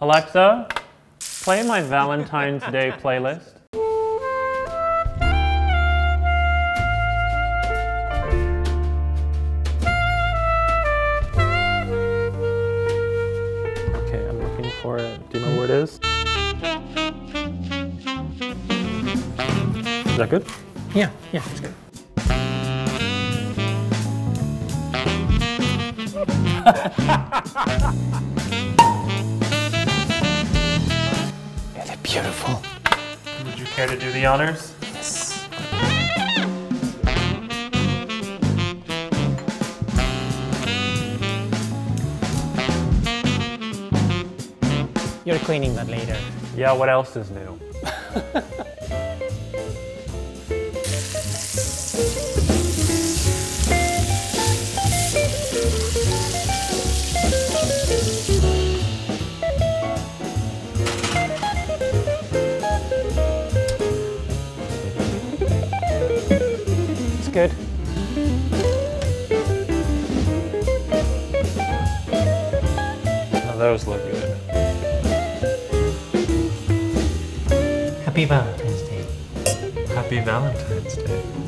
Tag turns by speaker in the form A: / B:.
A: Alexa, play my Valentine's Day playlist. Okay, I'm looking for it. Do you know where it is? Is that good?
B: Yeah, it's good. Yeah, they're beautiful.
A: Would you care to do the honors?
B: Yes. You're cleaning that later.
A: Yeah, what else is new?
B: It's good.
A: Oh, those look good.
B: Happy Valentine's Day.
A: Happy Valentine's Day.